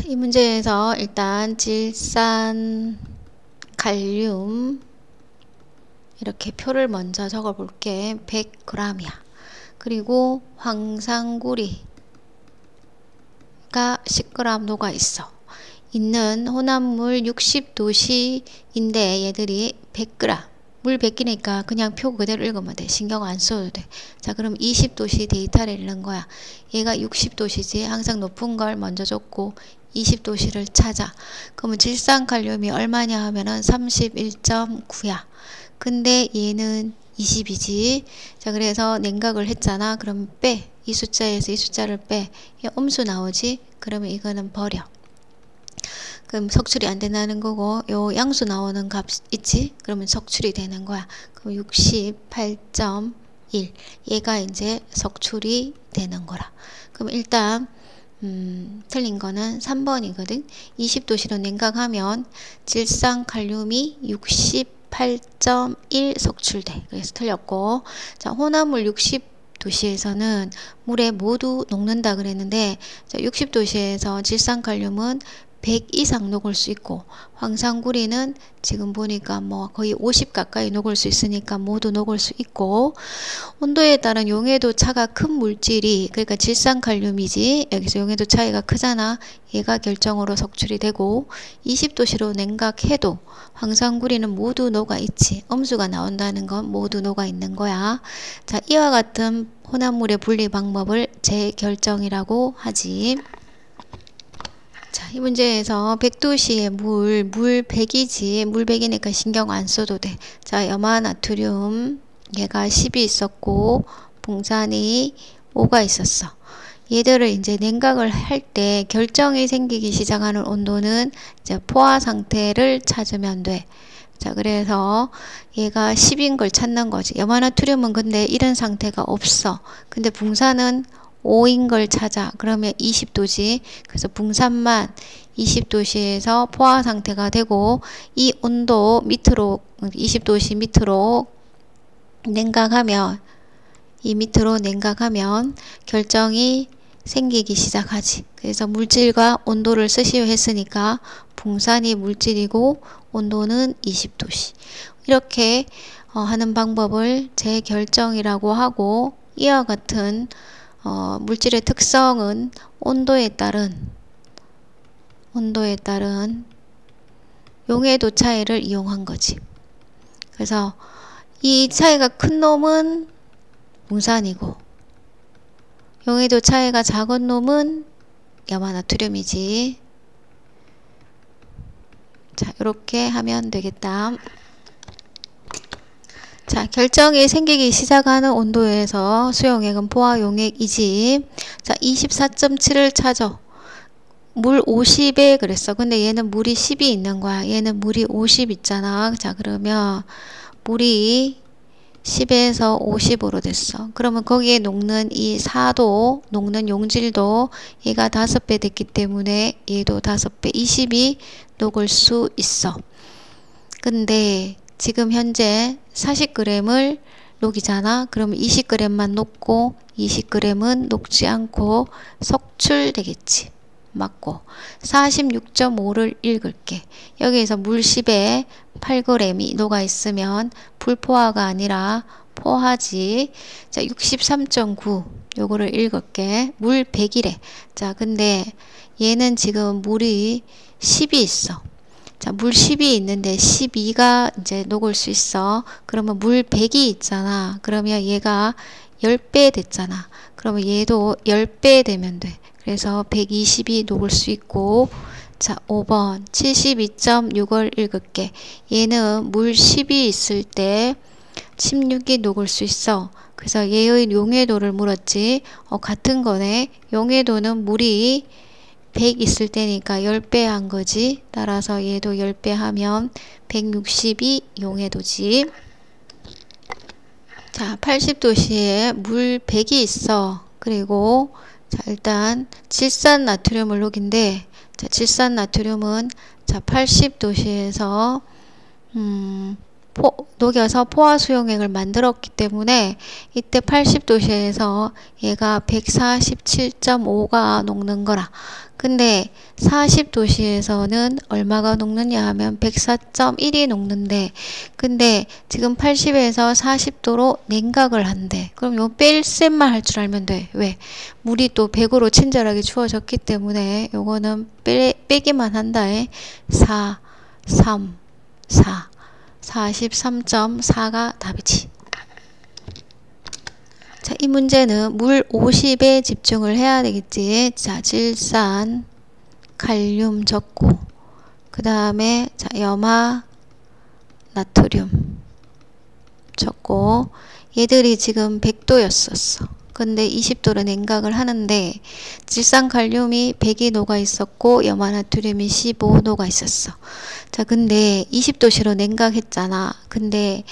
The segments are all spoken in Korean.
이 문제에서 일단 질산, 칼륨 이렇게 표를 먼저 적어 볼게. 100g이야. 그리고 황상구리가 10g 녹아 있어. 있는 혼합물 60도씨인데 얘들이 100g. 물 100기니까 그냥 표 그대로 읽으면 돼. 신경 안 써도 돼. 자, 그럼 20도씨 데이터를 읽는 거야. 얘가 60도씨지. 항상 높은 걸 먼저 줬고 20도씨를 찾아. 그러면 질산칼륨이 얼마냐 하면은 31.9야. 근데 얘는 20이지. 자, 그래서 냉각을 했잖아. 그럼 빼. 이 숫자에서 이 숫자를 빼. 이 음수 나오지? 그러면 이거는 버려. 그럼 석출이 안 된다는 거고, 요 양수 나오는 값 있지? 그러면 석출이 되는 거야. 그럼 68.1. 얘가 이제 석출이 되는 거라. 그럼 일단 틀린 거는 3번이거든. 20도씨로 냉각하면 질산칼륨이 68.1 석출돼. 그래서 틀렸고, 자, 혼합물 60도씨에서는 물에 모두 녹는다 그랬는데, 자, 60도씨에서 질산칼륨은 100 이상 녹을 수 있고, 황상구리는 지금 보니까 뭐 거의 50 가까이 녹을 수 있으니까 모두 녹을 수 있고, 온도에 따른 용해도 차가 큰 물질이, 그러니까 질산칼륨이지, 여기서 용해도 차이가 크잖아. 얘가 결정으로 석출이 되고, 20도씨로 냉각해도 황상구리는 모두 녹아 있지. 음수가 나온다는 건 모두 녹아 있는 거야. 자, 이와 같은 혼합물의 분리 방법을 재결정이라고 하지. 자, 이 문제에서 100도씨의 물 100이지. 물 100이니까 신경 안 써도 돼. 자, 염화나트륨 얘가 10이 있었고 붕산이 5가 있었어. 얘들을 이제 냉각을 할 때 결정이 생기기 시작하는 온도는 이제 포화 상태를 찾으면 돼. 자, 그래서 얘가 10인 걸 찾는 거지. 염화나트륨은 근데 이런 상태가 없어. 근데 붕산은 5인 걸 찾아. 그러면 20도지. 그래서 붕산만 20도씨에서 포화 상태가 되고, 이 온도 밑으로 20도씨 밑으로 냉각하면, 이 밑으로 냉각하면 결정이 생기기 시작하지. 그래서 물질과 온도를 쓰시오 했으니까 붕산이 물질이고 온도는 20도씨. 이렇게 하는 방법을 재결정이라고 하고, 이와 같은 물질의 특성은 온도에 따른 용해도 차이를 이용한 거지. 그래서 이 차이가 큰 놈은 붕산이고, 용해도 차이가 작은 놈은 염화나트륨이지. 자, 이렇게 하면 되겠다. 자, 결정이 생기기 시작하는 온도에서 수용액은 포화용액이지. 자, 24.7을 찾아. 물 50에 그랬어. 근데 얘는 물이 10이 있는 거야. 얘는 물이 50 있잖아. 자, 그러면 물이 10에서 50으로 됐어. 그러면 거기에 녹는 이 4도, 녹는 용질도 얘가 5배 됐기 때문에 얘도 5배, 20이 녹을 수 있어. 근데 지금 현재 40g을 녹이잖아. 그러면 20g만 녹고 20g은 녹지 않고 석출되겠지. 맞고. 46.5를 읽을게. 여기에서 물 10에 8g이 녹아 있으면 불포화가 아니라 포화지. 자, 63.9 요거를 읽을게. 물 100이래. 자, 근데 얘는 지금 물이 10이 있어. 자, 물 10이 있는데 12가 이제 녹을 수 있어. 그러면 물 100이 있잖아. 그러면 얘가 10배 됐잖아. 그러면 얘도 10배 되면 돼. 그래서 120이 녹을 수 있고, 자, 5번 72.6을 읽을게. 얘는 물 10이 있을 때 16이 녹을 수 있어. 그래서 얘의 용해도를 물었지. 같은 거네. 용해도는 물이 100 있을 때니까 10배 한 거지. 따라서 얘도 10배 하면 162 용해도지. 자, 80도씨에 물 100이 있어. 그리고 자, 일단 질산나트륨을 녹인데, 자, 질산나트륨은 자, 80도씨에서 녹여서 포화 수용액을 만들었기 때문에 이때 80도씨에서 얘가 147.5가 녹는 거라. 근데 40도씨에서는 얼마가 녹느냐 하면 104.1이 녹는데, 근데 지금 80에서 40도로 냉각을 한대. 그럼 요 뺄셈만 할 줄 알면 돼. 왜? 물이 또 100으로 친절하게 추워졌기 때문에 요거는 빼기만 한다. 4, 3, 4. 43.4가 답이지. 자, 이 문제는 물 50에 집중을 해야 되겠지. 자, 질산, 칼륨 적고, 그 다음에 자, 염화, 나트륨 적고, 얘들이 지금 100도였었어. 근데 20도로 냉각을 하는데 질산칼륨이 100이 녹아 있었고 염화나트륨이 15도가 있었어. 자, 근데 20도씨로 냉각했잖아. 근데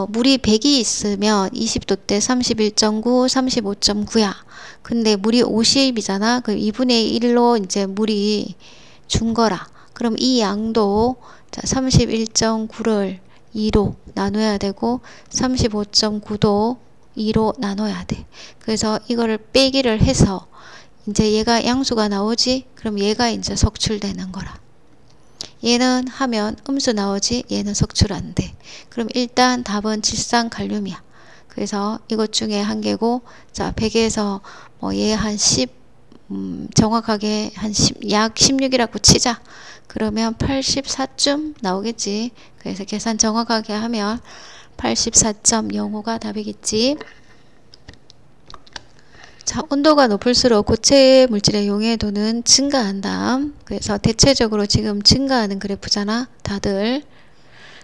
물이 100이 있으면 20도 때 31.9, 35.9야. 근데 물이 50이잖아. 그럼 2분의 1로 이제 물이 준 거라. 그럼 이 양도 자, 31.9를 2로 나눠야 되고 35.9도 2로 나눠야 돼. 그래서 이거를 빼기를 해서 이제 얘가 양수가 나오지? 그럼 얘가 이제 석출되는 거라. 얘는 하면 음수 나오지? 얘는 석출 안 돼. 그럼 일단 답은 질산칼륨이야. 그래서 이것 중에 한 개고, 자, 100에서 뭐 얘 한 10, 정확하게 한 10, 약 16이라고 치자. 그러면 84쯤 나오겠지. 그래서 계산 정확하게 하면 84.05가 답이겠지. 자, 온도가 높을수록 고체 물질의 용해도는 증가한다. 그래서 대체적으로 지금 증가하는 그래프잖아, 다들.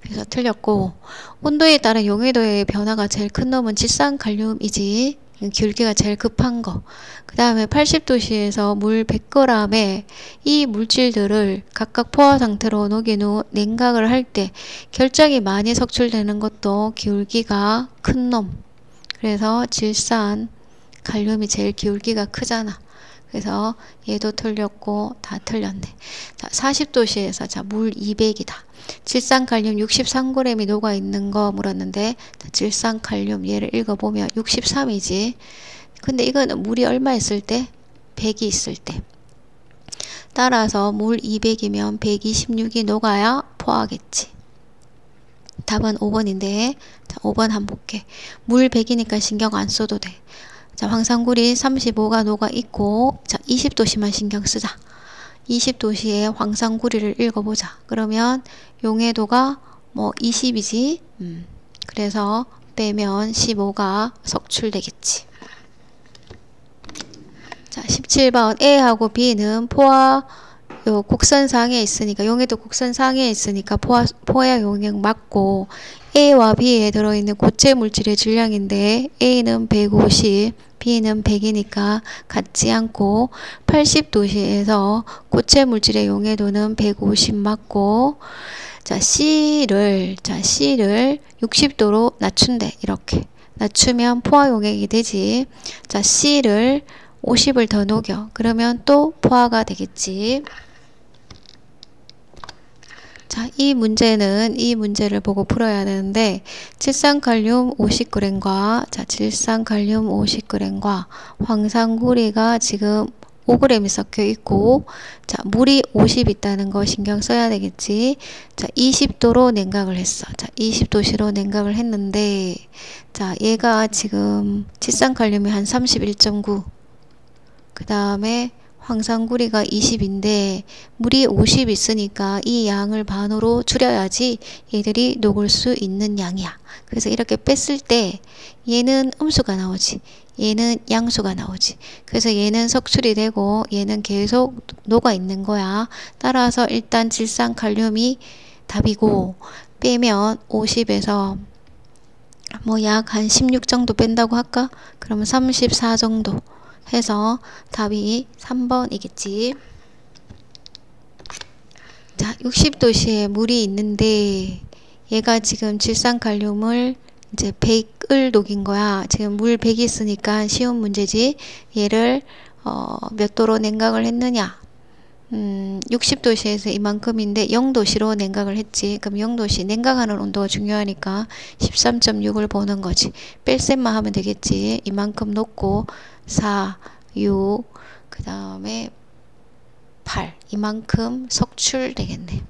그래서 틀렸고, 온도에 따른 용해도의 변화가 제일 큰 놈은 질산칼륨이지. 기울기가 제일 급한 거. 그 다음에 80도씨에서 물 100g에 이 물질들을 각각 포화 상태로 녹인 후 냉각을 할 때 결정이 많이 석출되는 것도 기울기가 큰 놈. 그래서 질산 칼륨이 제일 기울기가 크잖아. 그래서 얘도 틀렸고 다 틀렸네. 자, 40도씨에서 자, 물 200이다. 질산칼륨 63g이 녹아 있는 거 물었는데 자, 질산칼륨 얘를 읽어보면 63이지. 근데 이거는 물이 얼마 있을 때? 100이 있을 때. 따라서 물 200이면 126이 녹아야 포화겠지. 답은 5번인데 자, 5번 한번 볼게. 물 100이니까 신경 안 써도 돼. 자, 황산굴이 35가 녹아 있고, 자, 20도씨만 신경 쓰자. 20도씨에 황산구리를 읽어보자. 그러면 용해도가 뭐 20이지. 그래서 빼면 15가 석출되겠지. 자, 17번 A하고 B는 포화 요 곡선상에 있으니까 용해도 곡선상에 있으니까 포화 용액 맞고 A와 B에 들어있는 고체 물질의 질량인데 A는 150, B는 100이니까 같지 않고 80도씨에서 고체 물질의 용해도는 150 맞고 자 C를 60도로 낮춘대. 이렇게 낮추면 포화 용액이 되지. 자 C를 50을 더 녹여. 그러면 또 포화가 되겠지. 자, 이 문제를 보고 풀어야 되는데, 질산칼륨 50g과, 자, 질산칼륨 50g과 황산구리가 지금 5g이 섞여 있고, 자, 물이 50 있다는 거 신경 써야 되겠지. 자, 20도로 냉각을 했어. 자, 20도씨로 냉각을 했는데, 자, 얘가 지금 질산칼륨이 한 31.9. 그 다음에 황산구리가 20인데 물이 50 있으니까 이 양을 반으로 줄여야지 얘들이 녹을 수 있는 양이야. 그래서 이렇게 뺐을 때 얘는 음수가 나오지. 얘는 양수가 나오지. 그래서 얘는 석출이 되고 얘는 계속 녹아 있는 거야. 따라서 일단 질산칼륨이 답이고 빼면 50에서 뭐 약 한 16 정도 뺀다고 할까? 그러면 34 정도 해서 답이 3번이겠지. 자, 60도씨에 물이 있는데 얘가 지금 질산칼륨을 이제 100을 녹인 거야. 지금 물 100이 있으니까 쉬운 문제지. 얘를 몇 도로 냉각을 했느냐? 60도씨에서 이만큼인데 0도씨로 냉각을 했지. 그럼 0도씨 냉각하는 온도가 중요하니까 13.6을 보는 거지. 뺄셈만 하면 되겠지. 이만큼 놓고 4, 6, 그 다음에 8 이만큼 석출되겠네.